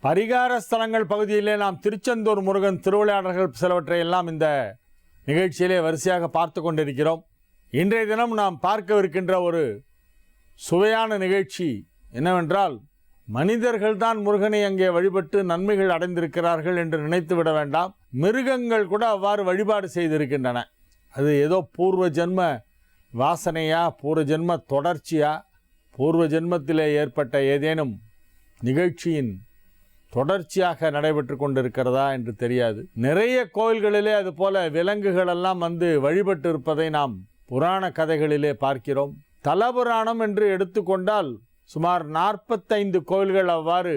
பரிகார ஸ்தலங்கள் பகுதியிலே நாம் திருச்செந்தூர் முருகன் திருவிளையாடல்கள் சிலவற்றை எல்லாம் இந்த நிகழ்ச்சியிலே வரிசையாக பார்த்து கொண்டிருக்கிறோம். இன்றைய தினம் நாம் பார்க்கவிருக்கின்ற ஒரு சுவையான நிகழ்ச்சி என்னவென்றால், மனிதர்கள்தான் முருகனை அங்கே வழிபட்டு நன்மைகள் அடைந்திருக்கிறார்கள் என்று நினைத்து விட வேண்டாம். மிருகங்கள் கூட அவ்வாறு வழிபாடு செய்திருக்கின்றன. அது ஏதோ பூர்வ ஜென்ம வாசனையா, பூர்வ ஜென்ம தொடர்ச்சியா, பூர்வ ஜென்மத்திலே ஏற்பட்ட ஏதேனும் நிகழ்ச்சியின் தொடர்ச்சியாக நடைபெற்று கொண்டிருக்கிறதா என்று தெரியாது. நிறைய கோயில்களிலே அதுபோல விலங்குகளெல்லாம் வந்து வழிபட்டு இருப்பதை நாம் புராண கதைகளிலே பார்க்கிறோம். தலபுராணம் என்று எடுத்துக்கொண்டால் சுமார் 45 கோயில்கள் அவ்வாறு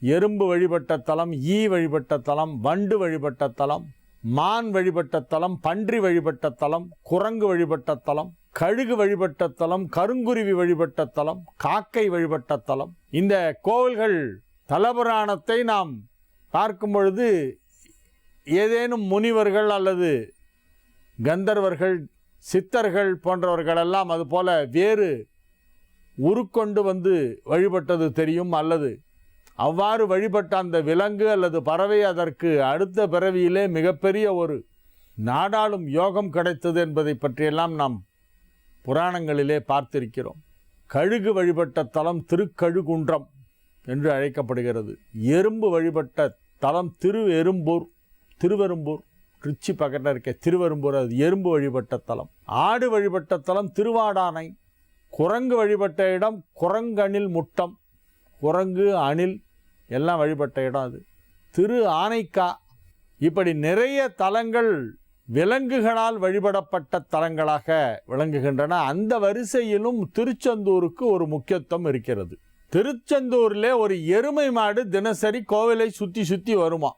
எறும்பு வழிபட்ட தலம், ஈ வழிபட்ட தலம், வண்டு வழிபட்ட தலம், மான் வழிபட்ட தலம், பன்றி வழிபட்ட தலம், குரங்கு வழிபட்ட தலம், கழுகு வழிபட்ட தலம், கருங்குருவி வழிபட்ட தலம், காக்கை வழிபட்ட தலம். இந்த கோவில்கள் தலபுராணத்தை நாம் பார்க்கும் பொழுது ஏதேனும் முனிவர்கள் அல்லது கந்தர்வர்கள், சித்தர்கள் போன்றவர்களெல்லாம் அதுபோல வேறு உருக்கொண்டு வந்து வழிபட்டது தெரியும். அல்லது அவ்வாறு வழிபட்ட அந்த விலங்கு அல்லது பறவை அதற்கு அடுத்த பிறவியிலே மிகப்பெரிய ஒரு நாடாளும் யோகம் கிடைத்தது என்பதை பற்றியெல்லாம் நாம் புராணங்களிலே பார்த்திருக்கிறோம். கழுகு வழிபட்ட தலம் திருக்கழுகுன்றம் என்று அழைக்கப்படுகிறது. எறும்பு வழிபட்ட தலம் திருவெரும்பூர், திருச்சி பக்கத்தில் இருக்க திருவெரும்பூர், அது எறும்பு வழிபட்ட தலம். ஆடு வழிபட்ட தலம் திருவாடானை. குரங்கு வழிபட்ட இடம் குரங்கணில் முட்டம், குரங்கு அணில் எல்லாம் வழிபட்ட இடம் அது திரு ஆனைக்கா. இப்படி நிறைய தலங்கள் விலங்குகளால் வழிபடப்பட்ட தலங்களாக விளங்குகின்றன. அந்த வரிசையிலும் திருச்செந்தூருக்கு ஒரு முக்கியத்துவம் இருக்கிறது. திருச்செந்தூரில் ஒரு எருமை மாடு தினசரி கோவிலை சுற்றி வருமா.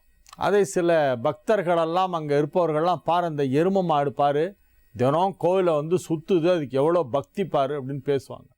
அதை சில பக்தர்களெல்லாம் அங்கே இருப்பவர்கள்லாம், பாரு அந்த எருமை மாடு பாரு, தினம் கோவிலை வந்து சுற்றுது, அதுக்கு எவ்வளோ பக்தி பாரு அப்படின்னு பேசுவாங்க.